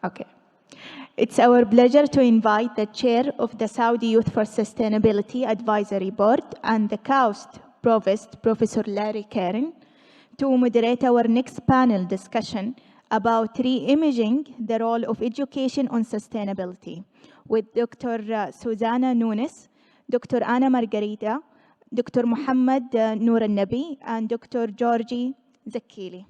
Okay. It's our pleasure to invite the chair of the Saudi Youth for Sustainability Advisory Board and the KAUST Provost, Professor Larry Karen, to moderate our next panel discussion about re-imaging the role of education on sustainability with Dr. Susanna Nunes, Dr. Anna Margarita, Dr. Muhammad Noor al-Nabi, and Dr. Georgie Zakili.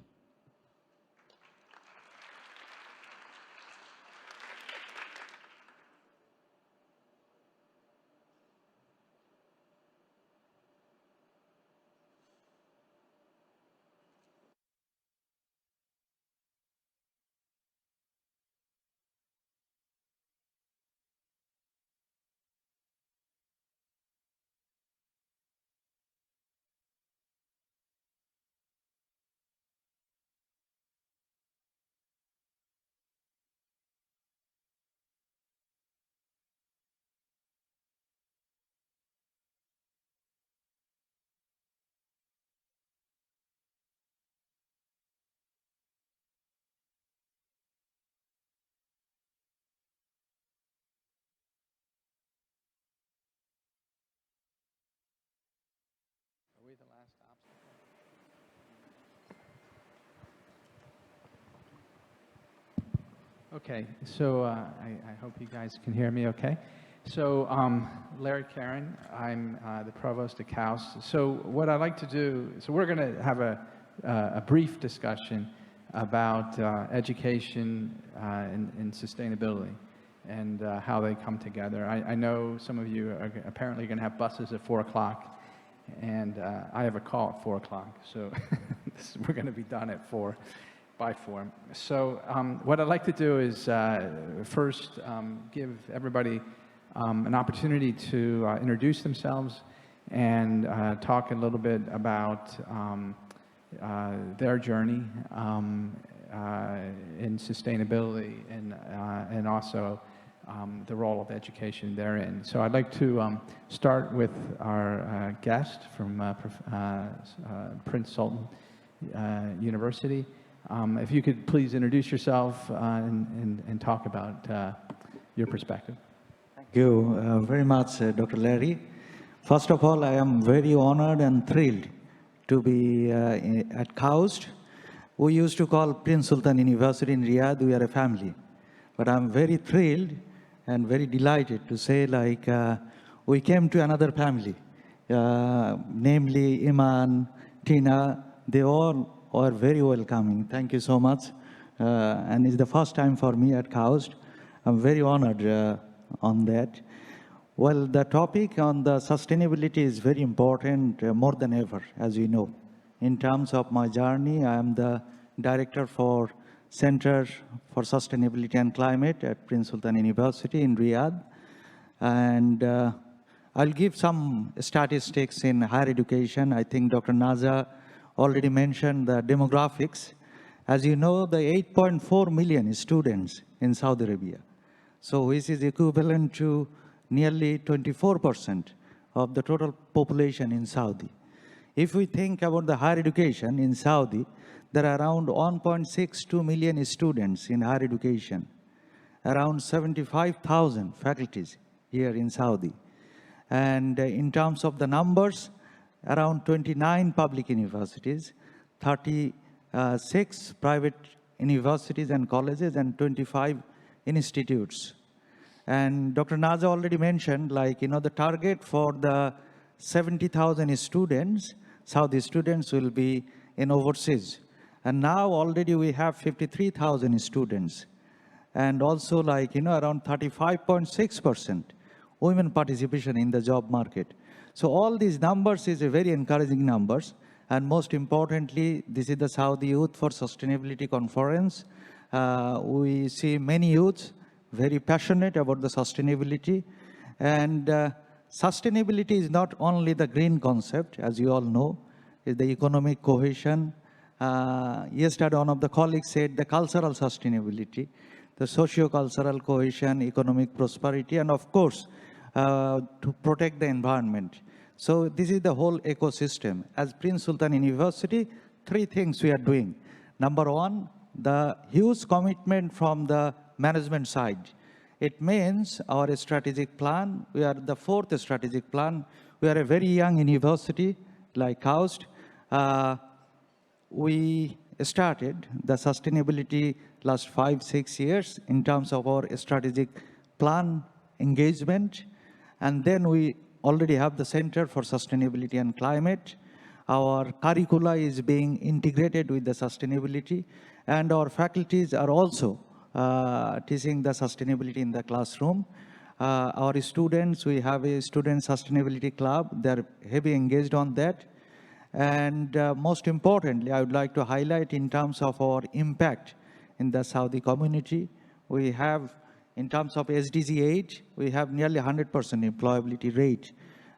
Are we the last obstacle? Okay, so I hope you guys can hear me okay. So Larry Karen, I'm the provost at KAUST. So what I'd like to do, so we're going to have a brief discussion about education and sustainability and how they come together. I know some of you are apparently going to have buses at 4 o'clock. And I have a call at 4 o'clock, so we're going to be done at 4, by 4. So what I'd like to do is first give everybody an opportunity to introduce themselves and talk a little bit about their journey in sustainability and also the role of education therein. So I'd like to start with our guest from Prince Sultan University. If you could please introduce yourself and talk about your perspective. Thank you very much, Dr. Larry. First of all, I am very honored and thrilled to be at KAUST. We used to call Prince Sultan University in Riyadh, we are a family. But I'm very thrilled and very delighted to say, like, we came to another family, namely Iman, Tina. They all are very welcoming. Thank you so much. And it's the first time for me at KAUST. I'm very honored on that. Well, the topic on the sustainability is very important more than ever, as you know. In terms of my journey, I am the director for Center for Sustainability and Climate at Prince Sultan University in Riyadh. And I'll give some statistics in higher education. I think Dr. Naza already mentioned the demographics. As you know, the 8.4 million students in Saudi Arabia. So which is equivalent to nearly 24% of the total population in Saudi. If we think about the higher education in Saudi, there are around 1.62 million students in higher education, around 75,000 faculties here in Saudi. And in terms of the numbers, around 29 public universities, 36 private universities and colleges, and 25 institutes. And Dr. Naza already mentioned, like, you know, the target for the 70,000 students, Saudi students, will be in overseas. And now already we have 53,000 students. And also, like, you know, around 35.6% women participation in the job market. So all these numbers is a very encouraging numbers. And most importantly, this is the Saudi Youth for Sustainability Conference. We see many youths very passionate about the sustainability. And sustainability is not only the green concept, as you all know, it's the economic cohesion. Yesterday, one of the colleagues said the cultural sustainability, the socio-cultural cohesion, economic prosperity, and of course, to protect the environment. So this is the whole ecosystem. As Prince Sultan University, 3 things we are doing. Number one, the huge commitment from the management side. It means our strategic plan, we are the 4th strategic plan. We are a very young university like KAUST. We started the sustainability last 5-6 years in terms of our strategic plan engagement. And then we already have the Center for Sustainability and Climate. Our curricula is being integrated with the sustainability, and our faculties are also teaching the sustainability in the classroom. Our students, we have a student sustainability club. They're heavily engaged on that. And most importantly, I would like to highlight in terms of our impact in the Saudi community. We have, in terms of SDG 8, we have nearly 100% employability rate.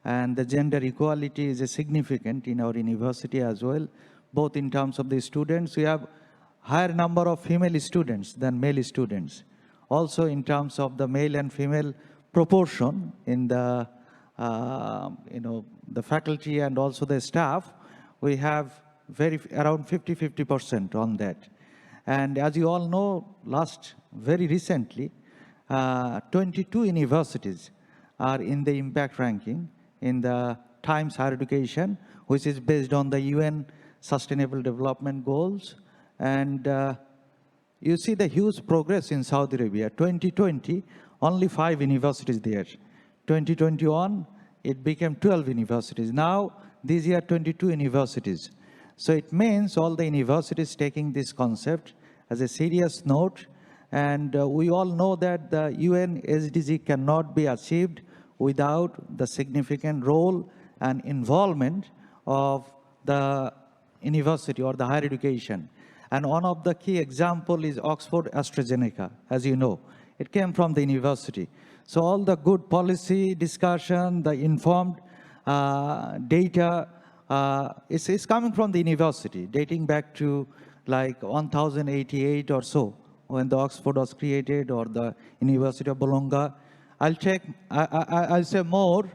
And the gender equality is significant in our university as well, both in terms of the students. We have higher number of female students than male students. Also in terms of the male and female proportion in the, the faculty and also the staff, we have around 50% on that. And as you all know, very recently, 22 universities are in the impact ranking in the Times Higher Education, which is based on the UN Sustainable Development Goals. And you see the huge progress in Saudi Arabia. 2020, only 5 universities there. 2021, it became 12 universities. Now, this year, 22 universities. So it means all the universities taking this concept as a serious note. And we all know that the UN SDG cannot be achieved without the significant role and involvement of the university or the higher education. And one of the key examples is Oxford AstraZeneca, as you know. It came from the university. So all the good policy discussion, the informed data, is coming from the university, dating back to like 1088 or so, when the Oxford was created, or the University of Bologna. I'll say more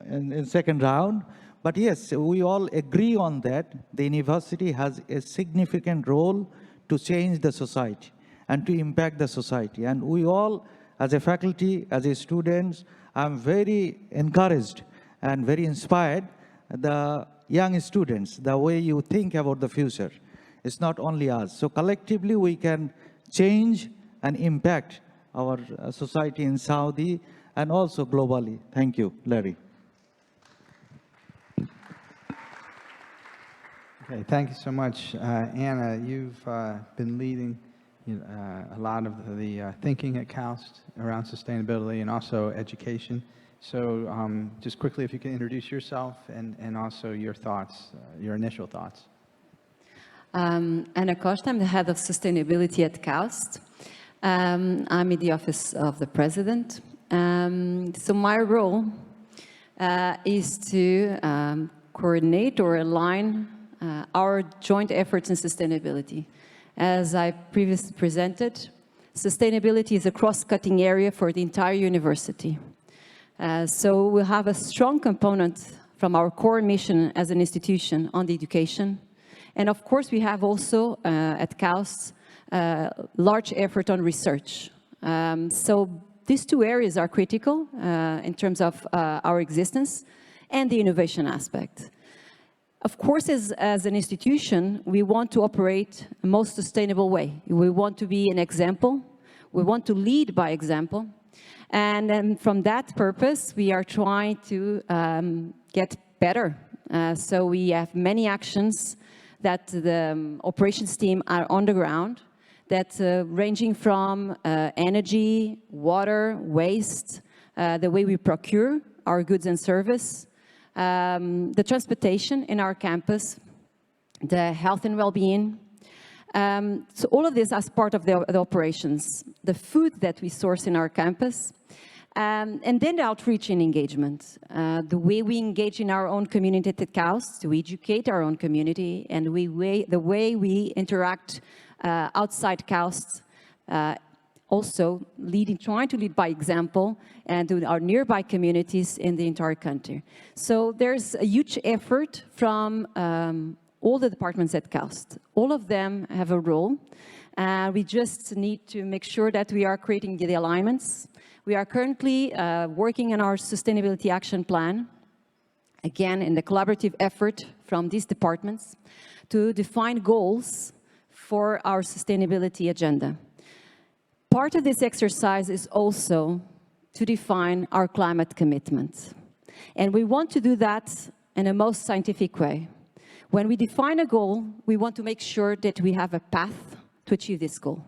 in second round. But yes, we all agree on that. The university has a significant role to change the society and to impact the society. And we all, as a faculty, as a students, I'm very encouraged and very inspired. The young students, the way you think about the future, it's not only us. So collectively, we can change and impact our society in Saudi and also globally. Thank you, Larry. Okay, thank you so much. Anna, you've been leading a lot of the thinking at KAUST around sustainability and also education. So just quickly, if you can introduce yourself and also your thoughts, your initial thoughts. Anna Costa, I'm the head of sustainability at KAUST. I'm in the office of the president. So my role is to coordinate or align our joint efforts in sustainability. As I previously presented, sustainability is a cross-cutting area for the entire university. So we'll have a strong component from our core mission as an institution on the education. And of course, we have also at KAUST large effort on research. So these two areas are critical in terms of our existence and the innovation aspect. Of course, as an institution, we want to operate the most sustainable way. We want to be an example. We want to lead by example. And then from that purpose, we are trying to get better. So we have many actions that the operations team are on the ground, that ranging from energy, water, waste, the way we procure our goods and service, the transportation in our campus, the health and well-being. So all of this as part of the operations, the food that we source in our campus, and then the outreach and engagement, the way we engage in our own community at KAUST, to educate our own community, and the way we interact outside KAUST, also trying to lead by example and to our nearby communities in the entire country. So there's a huge effort from all the departments at KAUST. All of them have a role. We just need to make sure that we are creating the alignments. We are currently working on our sustainability action plan, again, in the collaborative effort from these departments to define goals for our sustainability agenda. Part of this exercise is also to define our climate commitment. And we want to do that in a most scientific way. When we define a goal, we want to make sure that we have a path to achieve this goal.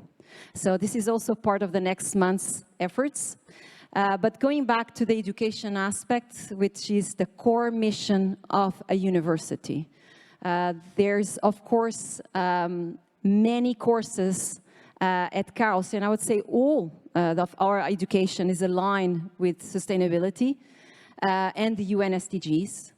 So this is also part of the next month's efforts. But going back to the education aspect, which is the core mission of a university, there's, of course, many courses at KAUST, and I would say all of our education is aligned with sustainability and the UN SDGs.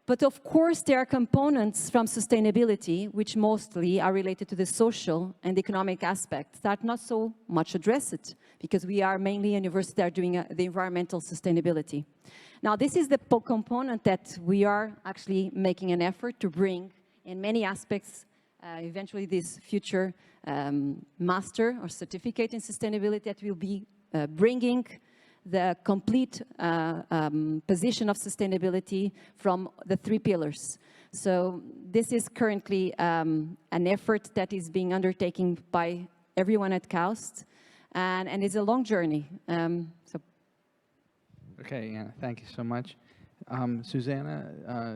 But of course, there are components from sustainability which mostly are related to the social and economic aspects that not so much address it, because we are mainly a university that are doing the environmental sustainability. Now, this is the component that we are actually making an effort to bring in many aspects, eventually this future master or certificate in sustainability that will be bringing the complete position of sustainability from the 3 pillars. So this is currently an effort that is being undertaken by everyone at KAUST, and it's a long journey. Okay, yeah, thank you so much. Susanna,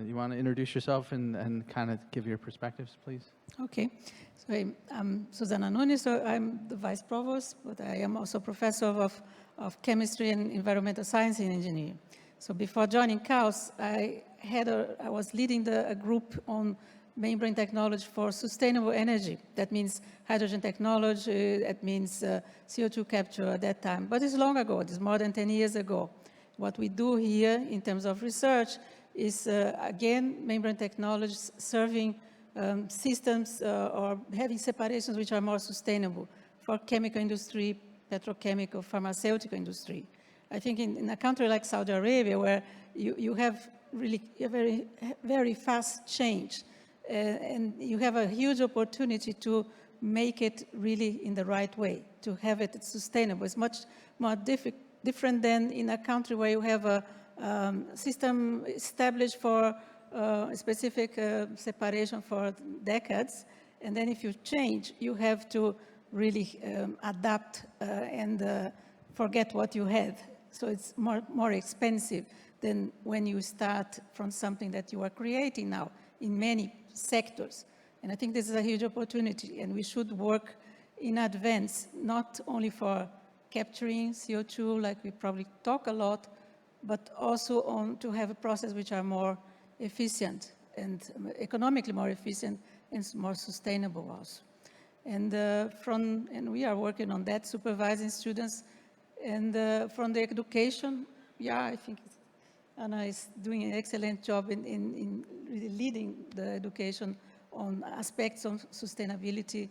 you want to introduce yourself and kind of give your perspectives, please? Okay, so I'm Susanna Nunes, so I'm the Vice Provost, but I am also Professor of Chemistry and Environmental Science and Engineering. So before joining KAUST, I was leading a group on membrane technology for sustainable energy. That means hydrogen technology, that means CO2 capture at that time. But it's long ago, it's more than 10 years ago. What we do here in terms of research is, again, membrane technologies serving systems or having separations which are more sustainable for chemical industry, petrochemical, pharmaceutical industry. I think in a country like Saudi Arabia, where you have really a very fast change, and you have a huge opportunity to make it really in the right way, to have it sustainable. It's much more different than in a country where you have a system established for a specific separation for decades, and then if you change, you have to really adapt and forget what you had. So it's more expensive than when you start from something that you are creating now in many sectors. And I think this is a huge opportunity, and we should work in advance, not only for capturing CO2, like we probably talk a lot, but also to have a process which are more efficient and economically more efficient and more sustainable also. And we are working on that, supervising students. And from the education, yeah, I think Anna is doing an excellent job in really leading the education on aspects of sustainability.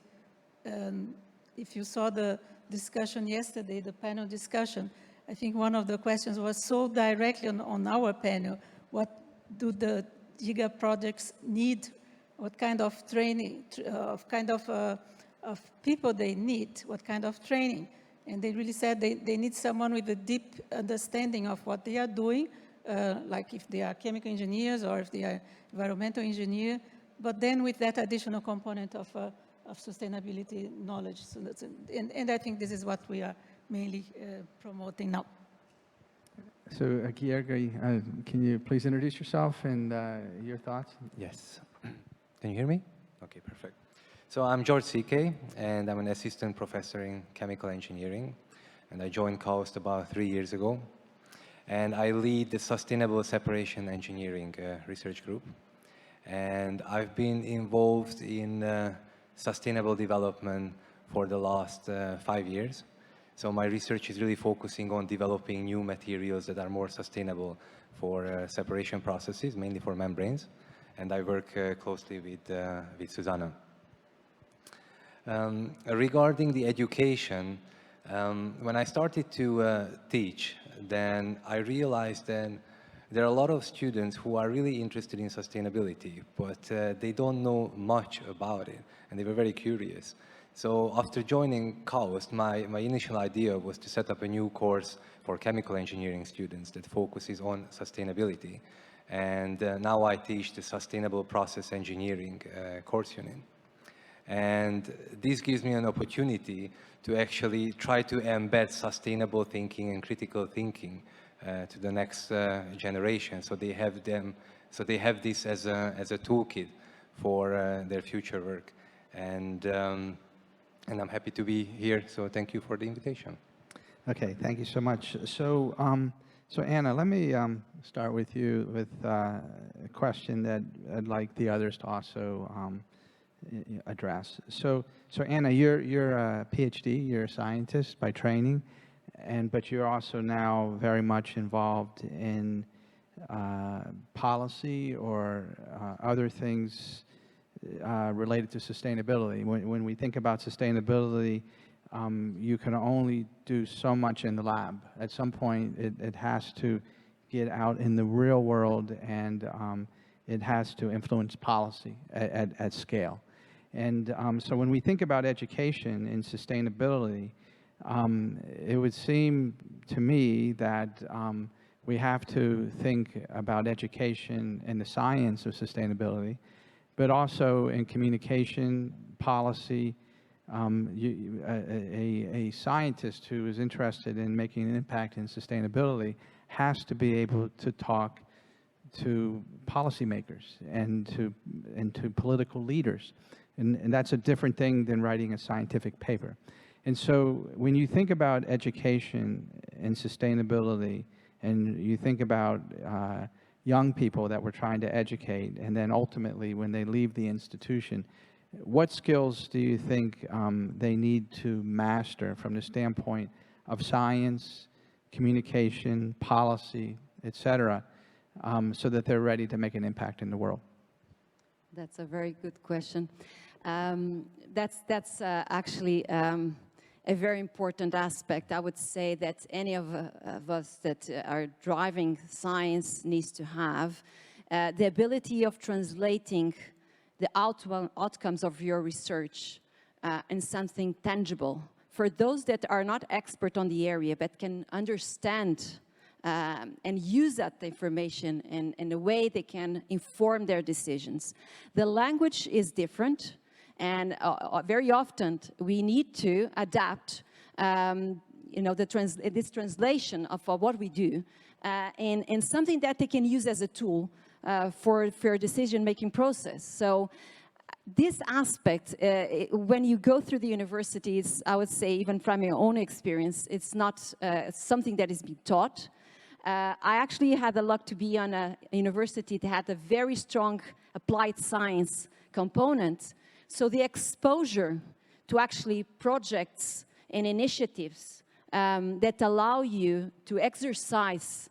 If you saw the discussion yesterday, the panel discussion, I think one of the questions was so directly on our panel: what do the GIGA projects need? What kind of training, of people they need? What kind of training? And they really said they need someone with a deep understanding of what they are doing, like if they are chemical engineers or if they are environmental engineer, but then with that additional component of sustainability knowledge. So that's and I think this is what we are mainly promoting now. So, Gheorghe, can you please introduce yourself and your thoughts? Yes. Can you hear me? Okay, perfect. So I'm George C.K., and I'm an assistant professor in chemical engineering, and I joined KAUST about 3 years ago. And I lead the Sustainable Separation Engineering research group. And I've been involved in sustainable development for the last 5 years. So my research is really focusing on developing new materials that are more sustainable for separation processes, mainly for membranes. And I work closely with Susanna. Regarding the education, when I started to teach, then I realized that there are a lot of students who are really interested in sustainability, but they don't know much about it, and they were very curious. So after joining KAUST, my initial idea was to set up a new course for chemical engineering students that focuses on sustainability. And now I teach the Sustainable Process Engineering course unit. And this gives me an opportunity to actually try to embed sustainable thinking and critical thinking to the next generation. So they have this as a toolkit for their future work. And I'm happy to be here. So thank you for the invitation. Okay, thank you so much. So, so Anna, let me start with you with a question that I'd like the others to also address. So Anna, you're a PhD, you're a scientist by training, but you're also now very much involved in policy or other things related to sustainability. When we think about sustainability, you can only do so much in the lab. At some point, it has to get out in the real world, and it has to influence policy at scale. And so when we think about education and sustainability, it would seem to me that we have to think about education and the science of sustainability, but also in communication, policy. A scientist who is interested in making an impact in sustainability has to be able to talk to policymakers and to political leaders. And that's a different thing than writing a scientific paper. And so when you think about education and sustainability, and you think about young people that we're trying to educate, and then ultimately when they leave the institution, what skills do you think they need to master from the standpoint of science, communication, policy, et cetera, so that they're ready to make an impact in the world? That's a very good question. That's actually a very important aspect. I would say that any of us that are driving science needs to have the ability of translating the outcomes of your research in something tangible. For those that are not expert on the area but can understand and use that information in a way they can inform their decisions. The language is different, and very often we need to adapt this translation of what we do in something that they can use as a tool for a decision-making process. So this aspect, when you go through the universities, I would say, even from your own experience, it's not something that is being taught. I actually had the luck to be on a university that had a very strong applied science component. So the exposure to actually projects and initiatives that allow you to exercise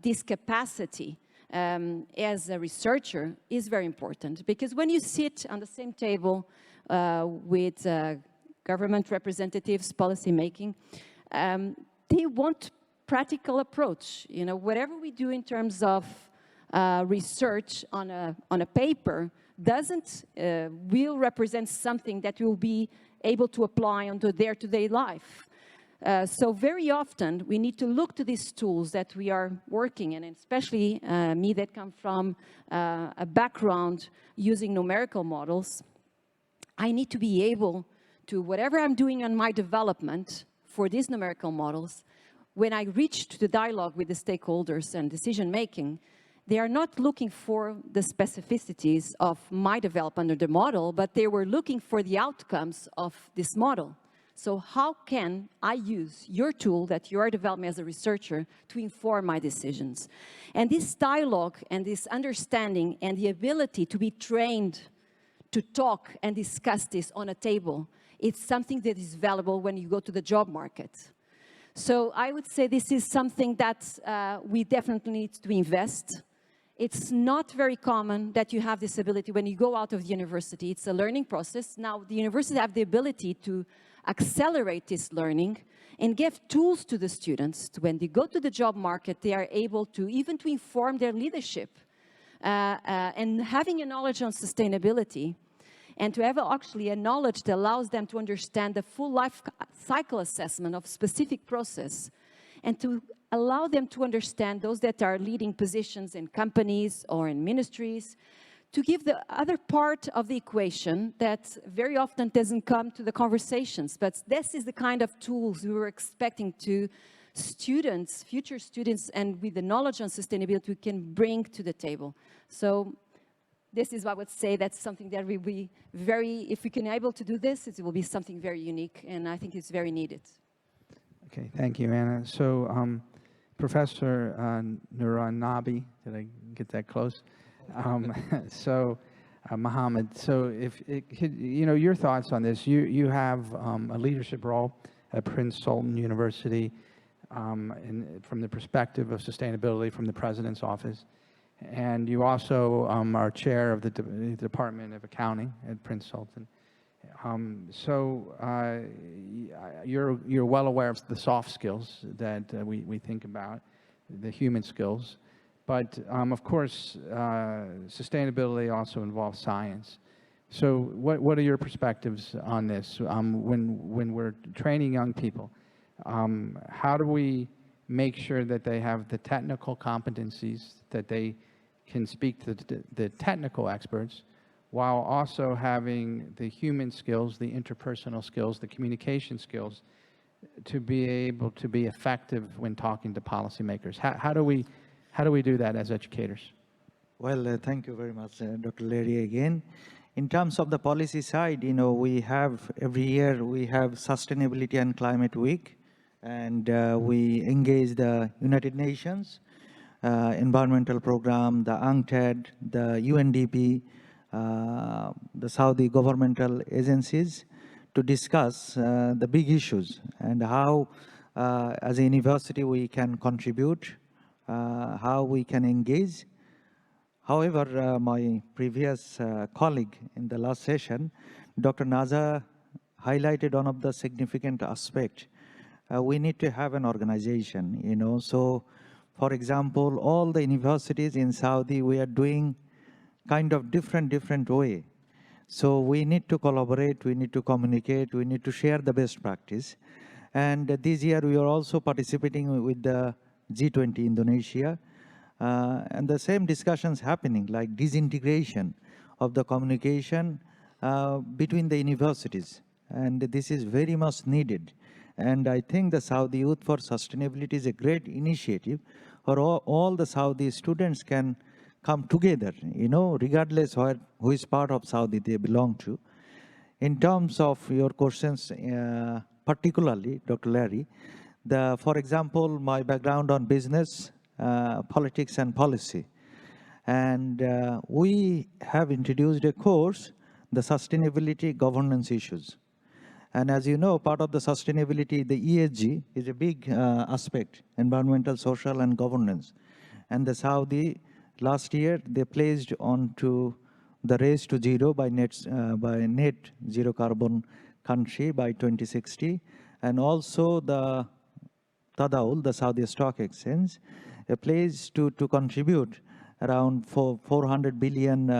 this capacity as a researcher is very important, because when you sit on the same table with government representatives, policy making, they want practical approach. You know, whatever we do in terms of research on a paper will represent something that will be able to apply onto their day-to-day life. So very often we need to look to these tools that we are working in, and especially me that come from a background using numerical models. I need to be able to, whatever I'm doing on my development for these numerical models, when I reach to the dialogue with the stakeholders and decision making, they are not looking for the specificities of my development of the model, but they were looking for the outcomes of this model. So how can I use your tool that you are developing as a researcher to inform my decisions? And this dialogue and this understanding and the ability to be trained to talk and discuss this on a table, it's something that is valuable when you go to the job market. So I would say this is something that we definitely need to invest. It's not very common that you have this ability when you go out of the university. It's a learning process. Now, the university have the ability to accelerate this learning and give tools to the students. When they go to the job market, they are able to even to inform their leadership. And having a knowledge on sustainability and to have actually a knowledge that allows them to understand the full life cycle assessment of specific process, and to allow them to understand those that are leading positions in companies or in ministries, to give the other part of the equation that very often doesn't come to the conversations. But this is the kind of tools we were expecting to students, future students, and with the knowledge on sustainability we can bring to the table. So this is what I would say, that's something that will be very, if we can able to do this, it will be something very unique, and I think it's very needed. Okay, thank you, Anna. So, Professor Nuran Nabi, did I get that close? Mohammed, so if it could, you know, your thoughts on this. You have a leadership role at Prince Sultan University from the perspective of sustainability from the President's office. And you also are chair of the Department of Accounting at Prince Sultan. You're well aware of the soft skills that we think about, the human skills. But of course, sustainability also involves science. So what are your perspectives on this? When we're training young people, how do we make sure that they have the technical competencies, that they can speak to the technical experts, while also having the human skills, the interpersonal skills, the communication skills, to be able to be effective when talking to policymakers? How do we do that as educators? Well, thank you very much, Dr. Larry, again. In terms of the policy side, you know, we have, every year, we have Sustainability and Climate Week, and we engage the United Nations Environmental Program, the UNCTAD, the UNDP, the Saudi governmental agencies to discuss the big issues and how, as a university, we can contribute, how we can engage. However, my previous colleague in the last session, Dr. Naza, highlighted one of the significant aspects. We need to have an organization, you know. So, for example, all the universities in Saudi, we are doing kind of different way. So we need to collaborate, we need to communicate, we need to share the best practice. And this year we are also participating with the G20 Indonesia, and the same discussions happening, like disintegration of the communication between the universities. And this is very much needed. And I think the Saudi Youth for Sustainability is a great initiative where all the Saudi students can come together, you know, regardless who is part of Saudi they belong to. In terms of your questions, particularly, Dr. Larry, for example, my background on business, politics and policy. And we have introduced a course, the sustainability governance issues. And as you know, part of the sustainability, the ESG is a big aspect, environmental, social, and governance. And the Saudi, last year, they placed on to the race to zero by net zero carbon country by 2060. And also the Tadawul, the Saudi Stock Exchange, a place to contribute around $400 billion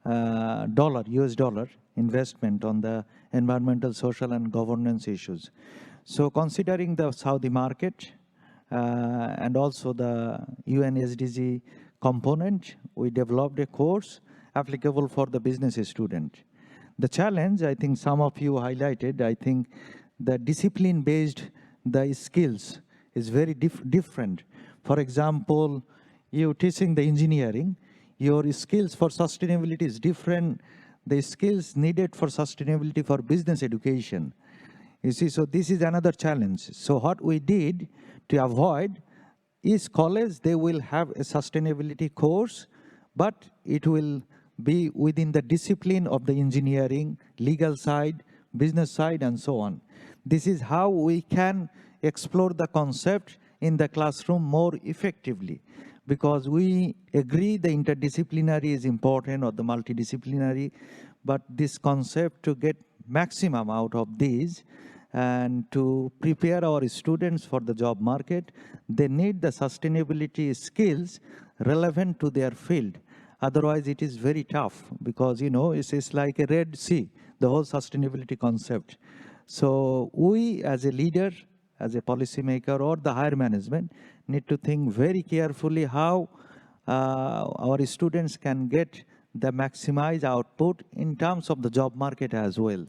US dollar investment on the environmental, social, and governance issues. So considering the Saudi market and also the UN SDG component, we developed a course applicable for the business student. The challenge, I think some of you highlighted, I think the discipline-based, the skills is very different. For example, you teaching the engineering, your skills for sustainability is different. The skills needed for sustainability for business education. You see, so this is another challenge. So what we did to avoid is college, they will have a sustainability course, but it will be within the discipline of the engineering, legal side, business side, and so on. This is how we can explore the concept in the classroom more effectively, because we agree the interdisciplinary is important or the multidisciplinary, but this concept to get maximum out of these and to prepare our students for the job market, they need the sustainability skills relevant to their field. Otherwise, it is very tough because, you know, it's like a Red Sea, the whole sustainability concept. So we as a leader, as a policymaker or the higher management need to think very carefully how our students can get the maximized output in terms of the job market as well.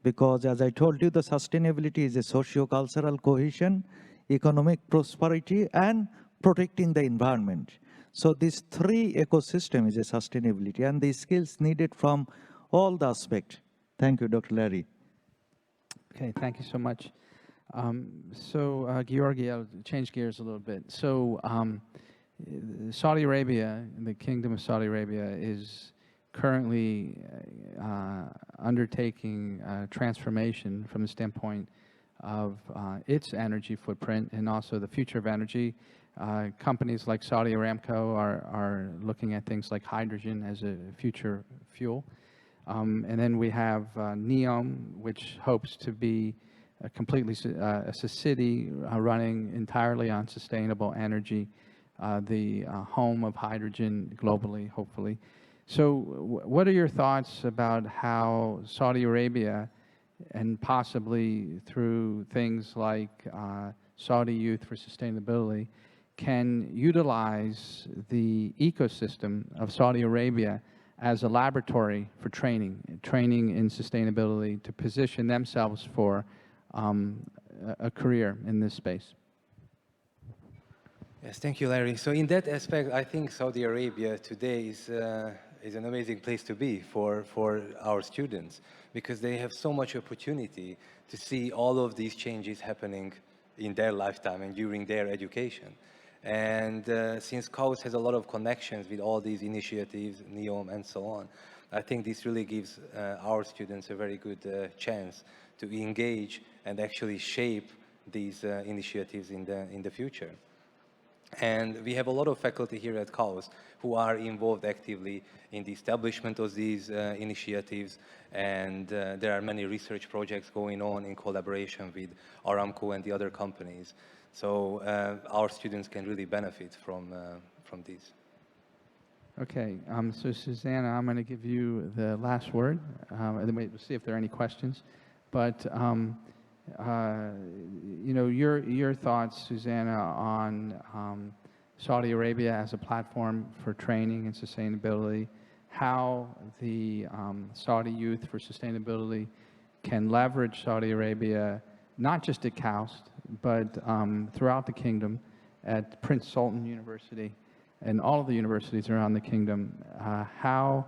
Because as I told you, the sustainability is a socio-cultural cohesion, economic prosperity, and protecting the environment. So these three ecosystem is a sustainability and the skills needed from all the aspects. Thank you, Dr. Larry. Okay, thank you so much. Georgi, I'll change gears a little bit. So Saudi Arabia, the Kingdom of Saudi Arabia, is currently undertaking transformation from the standpoint of its energy footprint and also the future of energy. Companies like Saudi Aramco are looking at things like hydrogen as a future fuel. And then we have NEOM, which hopes to be a city running entirely on sustainable energy, the home of hydrogen globally, hopefully. So what are your thoughts about how Saudi Arabia, and possibly through things like Saudi Youth for Sustainability, can utilize the ecosystem of Saudi Arabia as a laboratory for training in sustainability to position themselves for a career in this space? Yes, thank you, Larry. So in that aspect, I think Saudi Arabia today is an amazing place to be for our students, because they have so much opportunity to see all of these changes happening in their lifetime and during their education. And since KAUST has a lot of connections with all these initiatives, NEOM and so on, I think this really gives our students a very good chance to engage and actually shape these initiatives in the future. And we have a lot of faculty here at KAUST who are involved actively in the establishment of these initiatives, and there are many research projects going on in collaboration with Aramco and the other companies. So our students can really benefit from these. Okay, so Susanna, I'm going to give you the last word, and then we'll see if there are any questions. But you know, your thoughts, Susanna, on Saudi Arabia as a platform for training and sustainability, how the Saudi Youth for Sustainability can leverage Saudi Arabia, not just at KAUST, but throughout the kingdom, at Prince Sultan University and all of the universities around the kingdom. How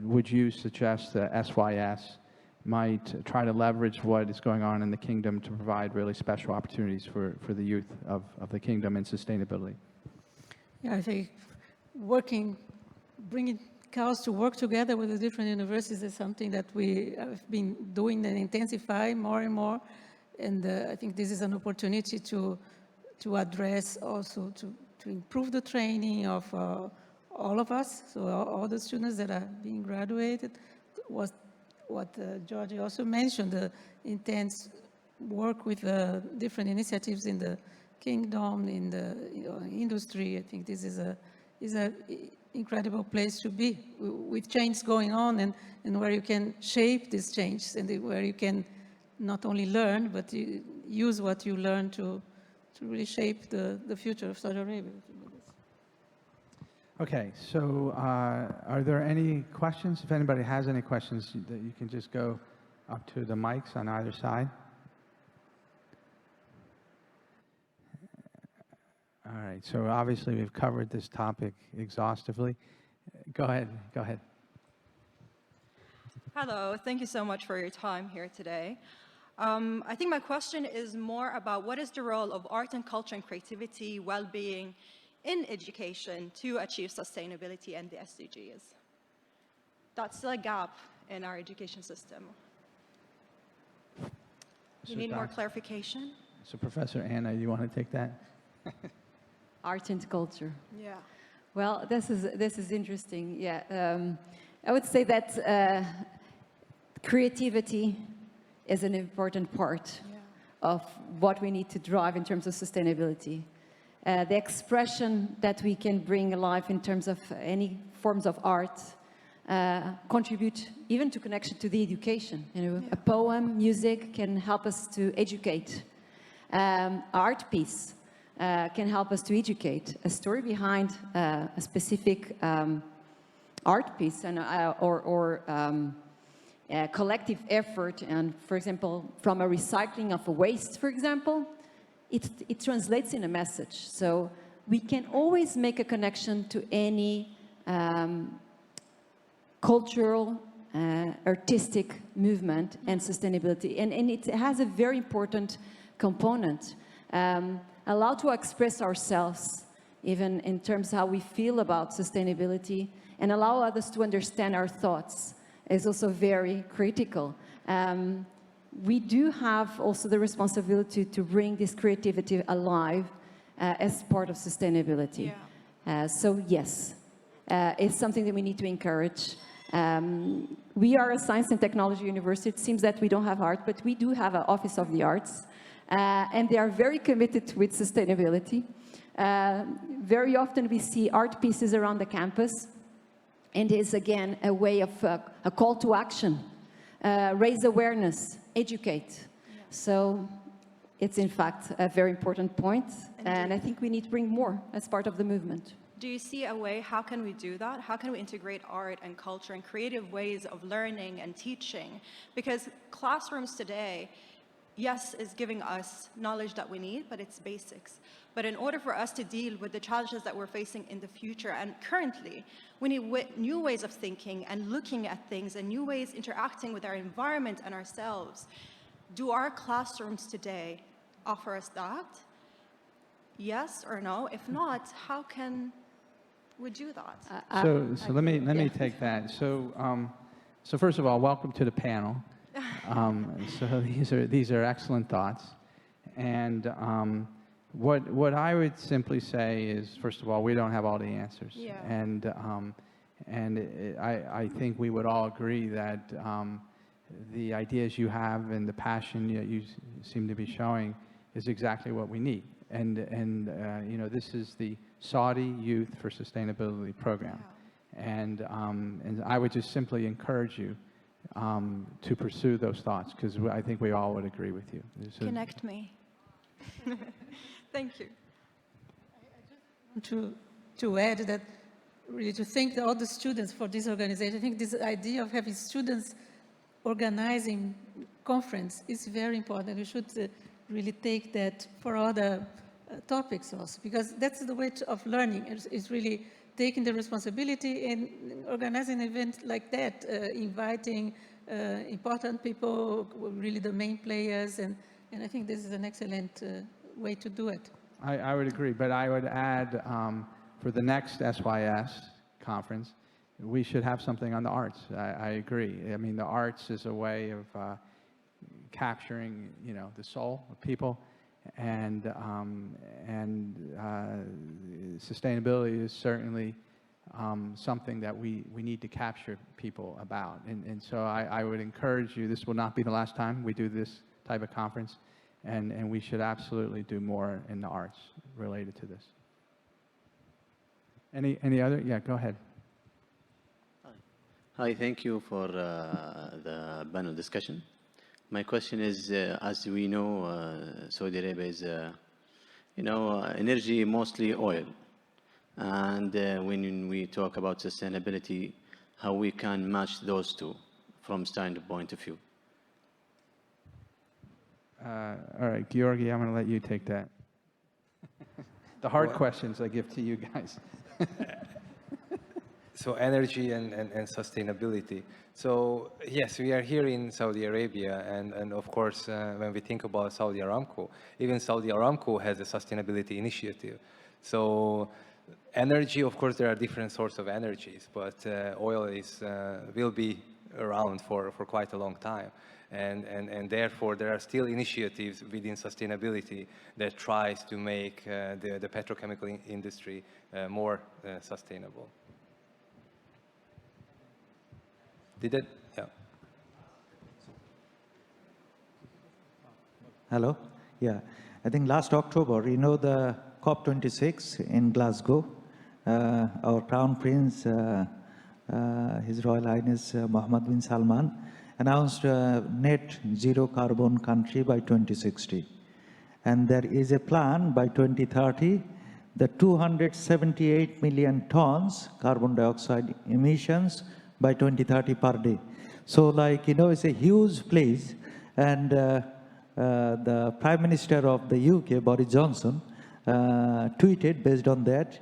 would you suggest that SYS might try to leverage what is going on in the kingdom to provide really special opportunities for the youth of the kingdom and sustainability? Yeah, I think bringing KAUST to work together with the different universities is something that we have been doing and intensify more and more. And I think this is an opportunity to address also, to improve the training of all of us, so all the students that are being graduated. What Georgie also mentioned, the intense work with different initiatives in the kingdom, in the industry. I think this is an incredible place to be, with change going on and where you can shape this change, and where you can not only learn, but you use what you learn to really shape the future of Saudi Arabia. Okay, so are there any questions? If anybody has any questions, that you can just go up to the mics on either side. All right, so obviously we've covered this topic exhaustively. Go ahead. Hello, thank you so much for your time here today. I think my question is more about what is the role of art and culture and creativity, well-being in education to achieve sustainability and the SDGs. That's still a gap in our education system. We need more clarification. So Professor Anna, you want to take that? Art and culture. Yeah. Well, this is interesting. Yeah, I would say that creativity is an important part of what we need to drive in terms of sustainability. The expression that we can bring alive in terms of any forms of art contribute even to connection to the education. You know, a poem, music can help us to educate. Art piece can help us to educate. A story behind a specific art piece and collective effort, and for example, from a recycling of a waste, for example, it translates in a message. So we can always make a connection to any cultural, artistic movement and sustainability. And it has a very important component. Allow to express ourselves, even in terms of how we feel about sustainability, and allow others to understand our thoughts is also very critical. We do have also the responsibility to bring this creativity alive as part of sustainability. So yes, it's something that we need to encourage. We are a science and technology university. It seems that we don't have art, but we do have an Office of the Arts, and they are very committed with sustainability. Very often we see art pieces around the campus, and it's again a way of a call to action, raise awareness, educate. So it's in fact a very important point, and I think we need to bring more as part of the movement. Do you see a way, how can we do that? How can we integrate art and culture and creative ways of learning and teaching? Because classrooms today, yes, is giving us knowledge that we need, but it's basics. But in order for us to deal with the challenges that we're facing in the future and currently, we need new ways of thinking and looking at things and new ways interacting with our environment and ourselves. Do our classrooms today offer us that? Yes or no? If not, how can we do that? So let me take that. So first of all, welcome to the panel. So these are excellent thoughts, and what I would simply say is, first of all, we don't have all the answers, and I think we would all agree that the ideas you have and the passion that you seem to be showing is exactly what we need. And you know, this is the Saudi Youth for Sustainability program, and I would just simply encourage you to pursue those thoughts, because I think we all would agree with you. Connect me. Thank you. To add that, really to thank all the students for this organization. I think this idea of having students organizing conference is very important. We should really take that for other topics also, because that's the way of learning. It's really taking the responsibility and organizing an event like that, inviting important people, really the main players, and I think this is an excellent way to do it. I would agree, but I would add, for the next SYS conference, we should have something on the arts. I agree. I mean, the arts is a way of capturing, you know, the soul of people, and sustainability is certainly something that we need to capture people about. And so I would encourage you, this will not be the last time we do this type of conference, and we should absolutely do more in the arts related to this. Any other? Yeah, go ahead. Hi, thank you for the panel discussion. My question is, as we know, Saudi Arabia is, energy, mostly oil. And when we talk about sustainability, how we can match those two from standpoint of view. All right, Georgi, I'm going to let you take that. The hard questions I give to you guys. So energy and sustainability. So yes, we are here in Saudi Arabia, and of course, when we think about Saudi Aramco, even Saudi Aramco has a sustainability initiative. So energy, of course, there are different sorts of energies, but oil will be around for quite a long time. And therefore, there are still initiatives within sustainability that tries to make the petrochemical industry more sustainable. Did it? Yeah. Hello? Yeah. I think last October, the COP26 in Glasgow, our Crown Prince His Royal Highness Mohammed bin Salman, announced net zero carbon country by 2060. And there is a plan by 2030, the 278 million tons carbon dioxide emissions by 2030 per day. So like, it's a huge place. And the Prime Minister of the UK, Boris Johnson, tweeted based on that,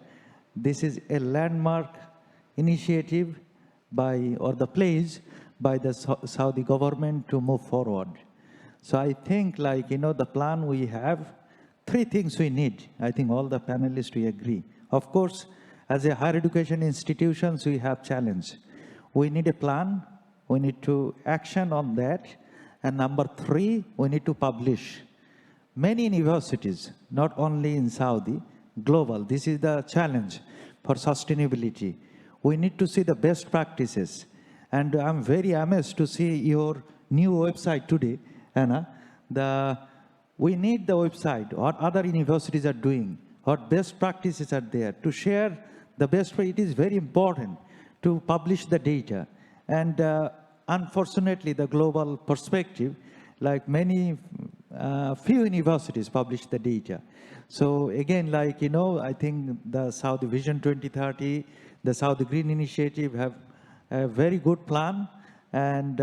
this is a landmark initiative or the place by the Saudi government to move forward. So I think the plan we have, 3 things we need. I think all the panelists, we agree. Of course, as a higher education institutions, we have challenge. We need a plan. We need to action on that. And number 3, we need to publish. Many universities, not only in Saudi, global, this is the challenge for sustainability. We need to see the best practices. And I'm very amazed to see your new website today, Anna. We need the website, what other universities are doing, what best practices are there, to share the best way. It is very important to publish the data. And unfortunately, the global perspective, like few universities publish the data. So again, I think the Saudi Vision 2030, the Saudi Green Initiative have a very good plan and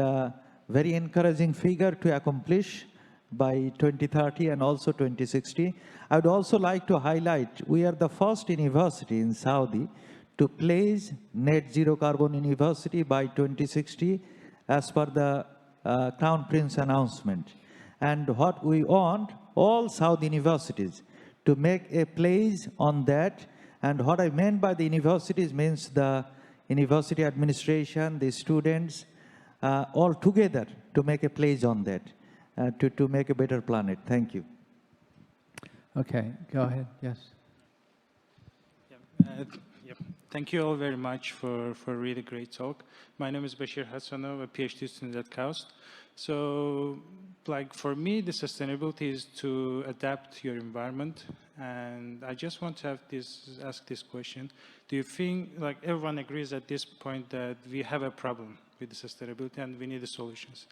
very encouraging figure to accomplish by 2030 and also 2060. I would also like to highlight, we are the first university in Saudi to place net zero carbon university by 2060 as per the Crown Prince announcement. And what we want, all Saudi universities, to make a place on that. And what I meant by the universities means the university administration, the students, all together to make a place on that, to make a better planet. Thank you. Okay, go ahead, yes. Thank you all very much for a really great talk. My name is Bashir Hassanov, a PhD student at KAUST. So, for me, the sustainability is to adapt to your environment. And I just want to ask this question. Do you think, everyone agrees at this point that we have a problem with the sustainability and we need the solutions?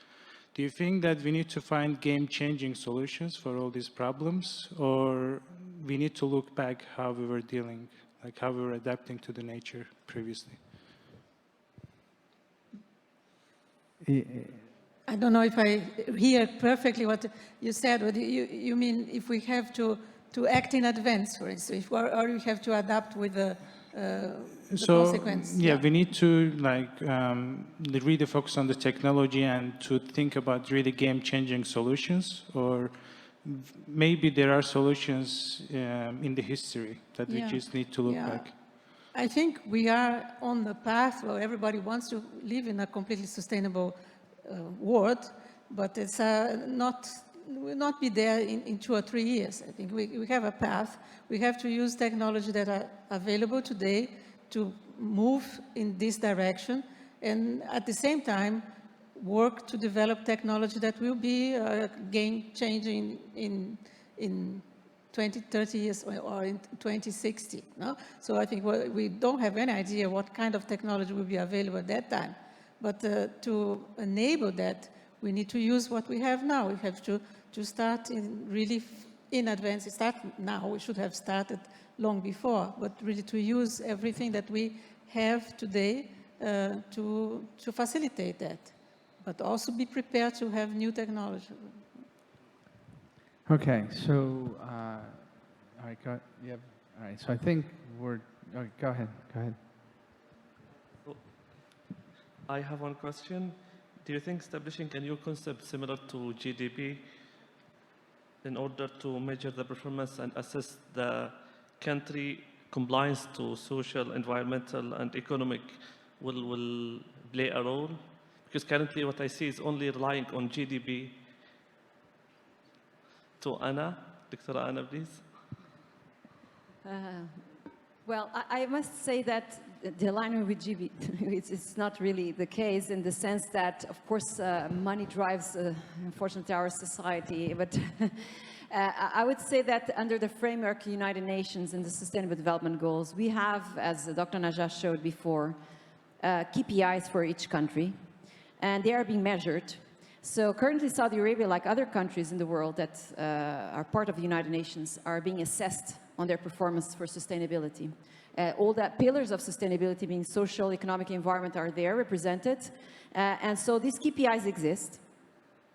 Do you think that we need to find game-changing solutions for all these problems, or we need to look back how we were dealing, how we were adapting to the nature previously? I don't know if I hear perfectly what you said. What you mean if we have to act in advance, for instance, or we have to adapt with the consequence? Yeah, we need to really focus on the technology and to think about really game-changing solutions, or maybe there are solutions in the history that we just need to look back. I think we are on the path where everybody wants to live in a completely sustainable world, but it's will not be there in 2 or 3 years. I think we have a path. We have to use technology that are available today to move in this direction, and at the same time work to develop technology that will be game-changing in 20, 30 years or in 2060. No? So I think we don't have any idea what kind of technology will be available at that time. But to enable that, we need to use what we have now. We have to start in advance. Start now. We should have started long before, but really to use everything that we have today to facilitate that. But also be prepared to have new technology. Okay, so, all right, all right, so I think we're, okay, go ahead. I have one question. Do you think establishing a new concept similar to GDP in order to measure the performance and assess the country compliance to social, environmental, and economic will play a role? Because currently what I see is only relying on GDP. To Anna, Dr. Anna, please. Well, I must say that the alignment with GB it's not really the case, in the sense that, of course, money drives, unfortunately, our society. But I would say that under the framework United Nations and the Sustainable Development Goals, we have, as Dr. Najat showed before, KPIs for each country, and they are being measured. So currently Saudi Arabia, like other countries in the world that are part of the United Nations, are being assessed on their performance for sustainability. All the pillars of sustainability, being social, economic, environment, are there represented. And so these KPIs exist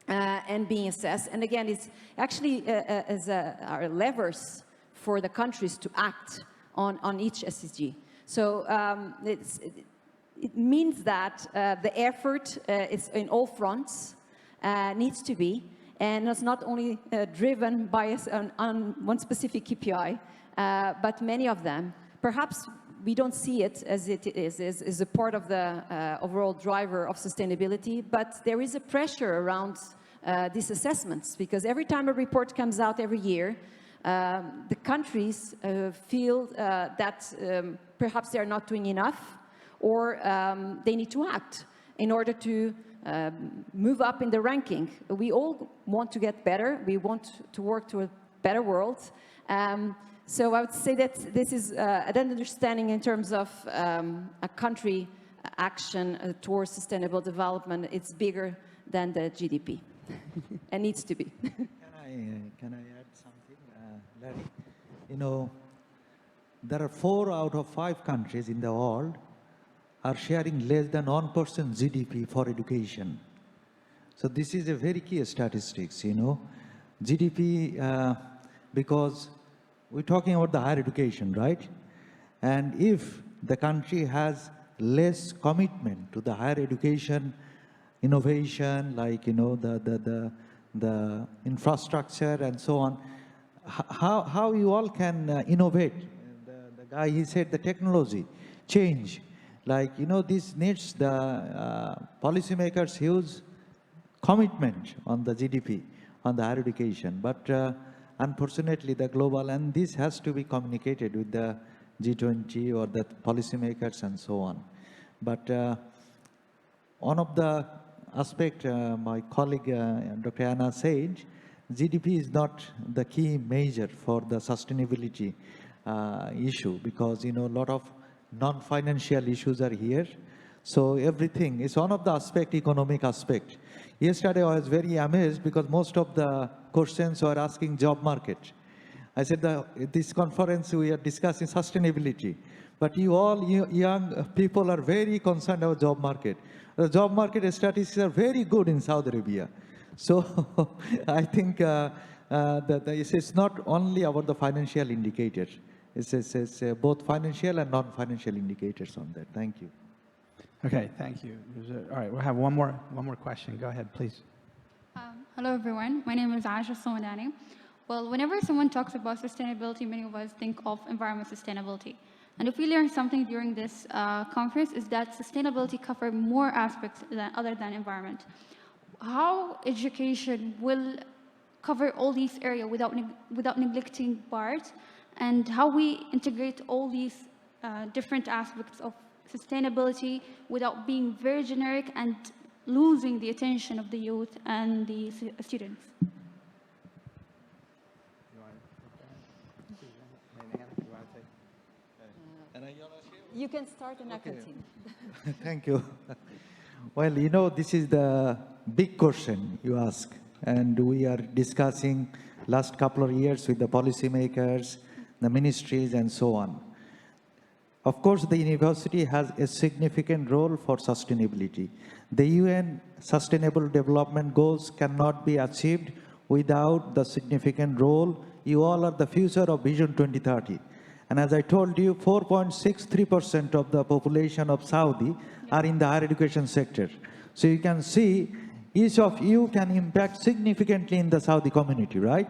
and being assessed. And again, it's actually are levers for the countries to act on each SDG. So it means that the effort is in all fronts, needs to be, and it's not only driven by on one specific KPI, but many of them. Perhaps we don't see it as it is a part of the overall driver of sustainability, but there is a pressure around these assessments, because every time a report comes out every year, the countries feel that perhaps they are not doing enough, or they need to act in order to move up in the ranking. We all want to get better. We want to work to a better world. So I would say that this is an understanding in terms of a country action towards sustainable development. It's bigger than the GDP and needs to be. Can I add something, Larry? You know, there are 4 out of 5 countries in the world are sharing less than 1% GDP for education. So this is a very key statistics, you know. GDP, because we're talking about the higher education, right? And if the country has less commitment to the higher education, innovation, like, you know, the infrastructure and so on, how you all can innovate? The guy, he said the technology, change. Like, you know, this needs the policymakers' huge commitment on the GDP, on the higher education. But unfortunately, the global, and this has to be communicated with the G20 or the policymakers and so on. But one of the aspect my colleague Dr. Anna said, GDP is not the key measure for the sustainability issue, because, you know, a lot of non-financial issues are here. So everything is one of the economic aspect. Yesterday I was very amazed because most of the questions were asking job market. I said this conference we are discussing sustainability, but you young people are very concerned about job market. The job market statistics are very good in Saudi Arabia. So I think it's not only about the financial indicator. It's both financial and non-financial indicators on that. Thank you. Okay, thank you. All right, we'll have one more question. Go ahead, please. Hello, everyone. My name is Aisha Somadani. Well, whenever someone talks about sustainability, many of us think of environment sustainability. And if we learn something during this conference, is that sustainability covers more aspects other than environment. How education will cover all these areas without neglecting parts, and how we integrate all these different aspects of sustainability without being very generic and losing the attention of the youth and the students. You can start and I continue. Thank you. Well, you know, this is the big question you ask, and we are discussing last couple of years with the policymakers, the ministries, and so on. Of course, the university has a significant role for sustainability. The UN Sustainable Development Goals cannot be achieved without the significant role. You all are the future of Vision 2030. And as I told you, 4.63% of the population of Saudi are in the higher education sector. So you can see each of you can impact significantly in the Saudi community, right?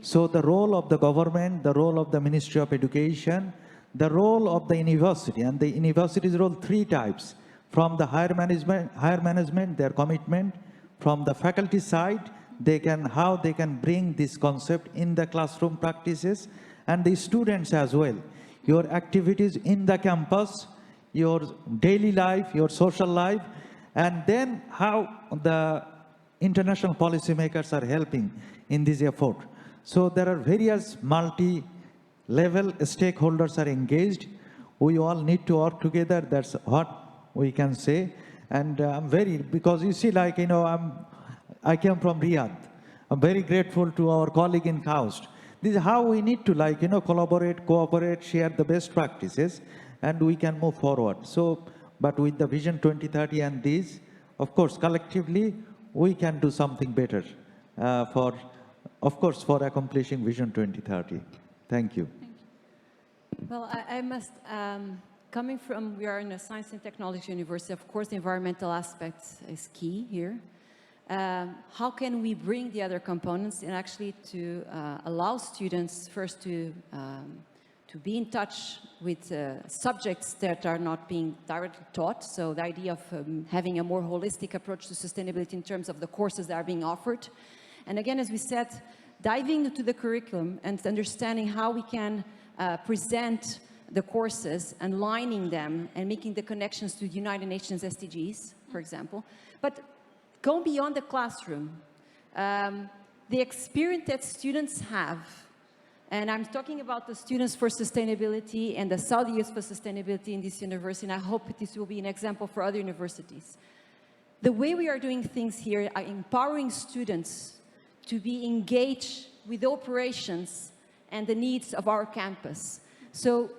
So the role of the government, the role of the Ministry of Education, the role of the university, and the university's role 3 types. From the higher management, their commitment. From the faculty side, how they can bring this concept in the classroom practices, and the students as well. Your activities in the campus, your daily life, your social life, and then how the international policymakers are helping in this effort. So there are various multi-level stakeholders are engaged. We all need to work together. That's what we can say. And I'm very, because you see, like, you know, I came from Riyadh. I'm very grateful to our colleague in KAUST. This is how we need to, like, you know, collaborate, cooperate, share the best practices, and we can move forward. So, but with the Vision 2030 and these, of course, collectively, we can do something better for accomplishing Vision 2030. Thank you. Well, I must, coming from, we are in a science and technology university, of course, the environmental aspect is key here. How can we bring the other components and actually to allow students first to be in touch with subjects that are not being directly taught. So the idea of having a more holistic approach to sustainability in terms of the courses that are being offered. And again, as we said, diving into the curriculum and understanding how we can present the courses and lining them and making the connections to the United Nations SDGs, for example. But go beyond the classroom. The experience that students have, and I'm talking about the Students for Sustainability and the Saudi Youth for Sustainability in this university, and I hope this will be an example for other universities. The way we are doing things here are empowering students to be engaged with operations and the needs of our campus. So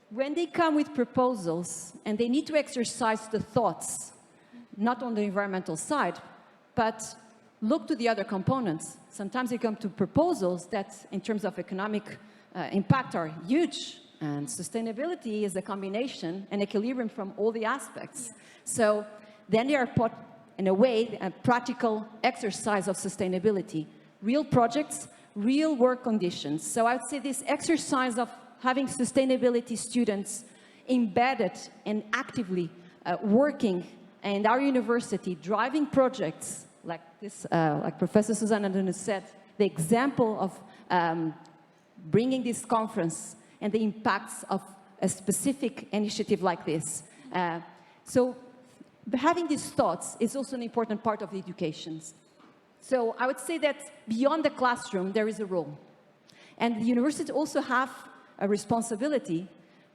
when they come with proposals and they need to exercise the thoughts, not on the environmental side, but look to the other components. Sometimes they come to proposals that, in terms of economic impact, are huge. And sustainability is a combination and equilibrium from all the aspects. So then they are put, in a way, a practical exercise of sustainability. Real projects, real work conditions. So I would say this exercise of having sustainability students embedded and actively working in our university, driving projects like this, like Professor Susanna Nunes said, the example of bringing this conference and the impacts of a specific initiative like this. So having these thoughts is also an important part of the education. So I would say that beyond the classroom, there is a role. And the university also have a responsibility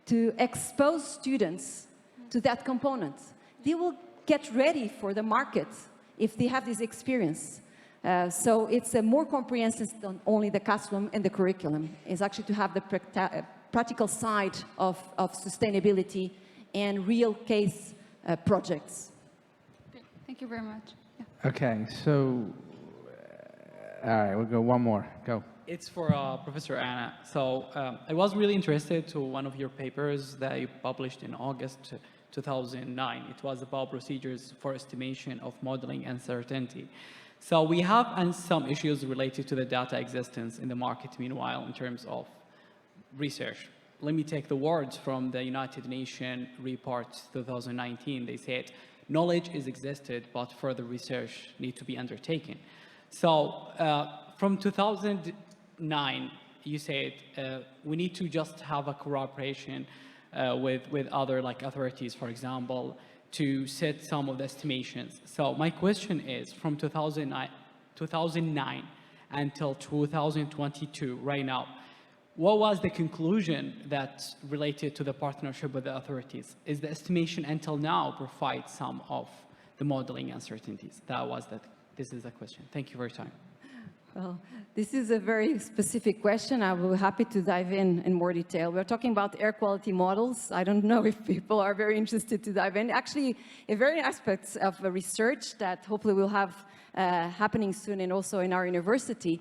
to expose students to that component. They will get ready for the market if they have this experience. So it's a more comprehensive than only the classroom and the curriculum. It's actually to have the practical side of sustainability and real case projects. Great. Thank you very much. Yeah. Okay, so, all right, we'll go one more. Go. It's for Professor Anna. So I was really interested to one of your papers that you published in August 2009. It was about procedures for estimation of modeling uncertainty. So we have some issues related to the data existence in the market meanwhile in terms of research. Let me take the words from the United Nations report 2019. They said, knowledge is existed, but further research need to be undertaken. So from 2009, you said we need to just have a cooperation with other authorities, for example, to set some of the estimations. So my question is, from 2009 until 2022, right now, what was the conclusion that related to the partnership with the authorities? Is the estimation until now provide some of the modeling uncertainties? This is the question. Thank you for your time. Well, this is a very specific question. I will be happy to dive in more detail. We're talking about air quality models. I don't know if people are very interested to dive in. Actually, a very aspects of research that hopefully we'll have happening soon and also in our university.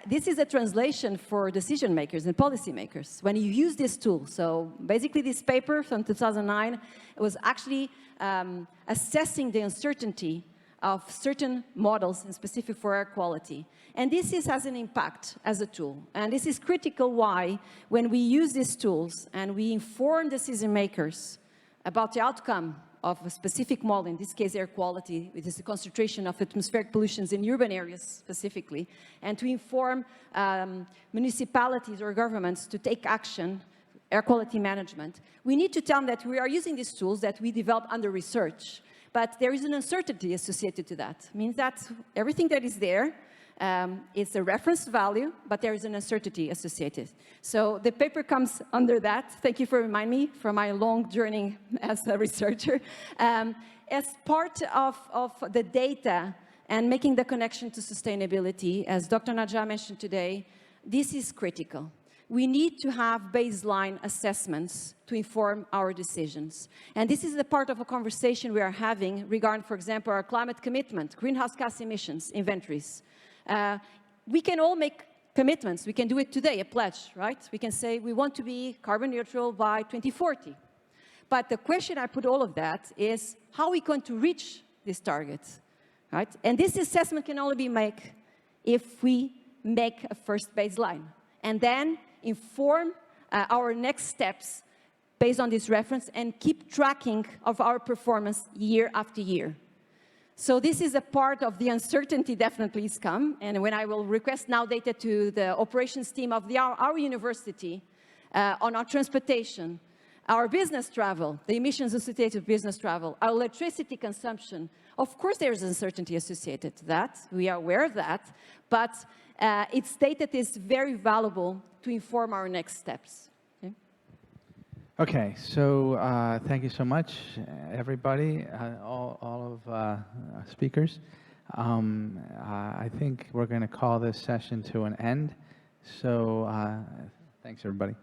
This is a translation for decision makers and policy makers. When you use this tool, so basically this paper from 2009 was actually assessing the uncertainty of certain models, and specific for air quality. And this has an impact as a tool. And this is critical why, when we use these tools and we inform decision makers about the outcome of a specific model, in this case air quality, which is the concentration of atmospheric pollutions in urban areas specifically, and to inform municipalities or governments to take action, air quality management, we need to tell them that we are using these tools that we develop under research. But there is an uncertainty associated to that. It means that everything that is there It's a reference value, but there is an uncertainty associated. So the paper comes under that. Thank you for reminding me from my long journey as a researcher. As part of the data and making the connection to sustainability, as Dr. Najah mentioned today, this is critical. We need to have baseline assessments to inform our decisions. And this is the part of a conversation we are having regarding, for example, our climate commitment, greenhouse gas emissions inventories. We can all make commitments. We can do it today, a pledge, right? We can say we want to be carbon neutral by 2040. But the question I put all of that is, how are we going to reach these targets, right? And this assessment can only be made if we make a first baseline and then inform our next steps based on this reference and keep tracking of our performance year after year. So this is a part of the uncertainty definitely is come, and when I will request now data to the operations team of our university on our transportation, our business travel, the emissions associated with business travel, our electricity consumption, of course there is uncertainty associated to that, we are aware of that, but it's data that is very valuable to inform our next steps. Okay, so thank you so much, everybody, all of speakers. I think we're going to call this session to an end. So thanks, everybody.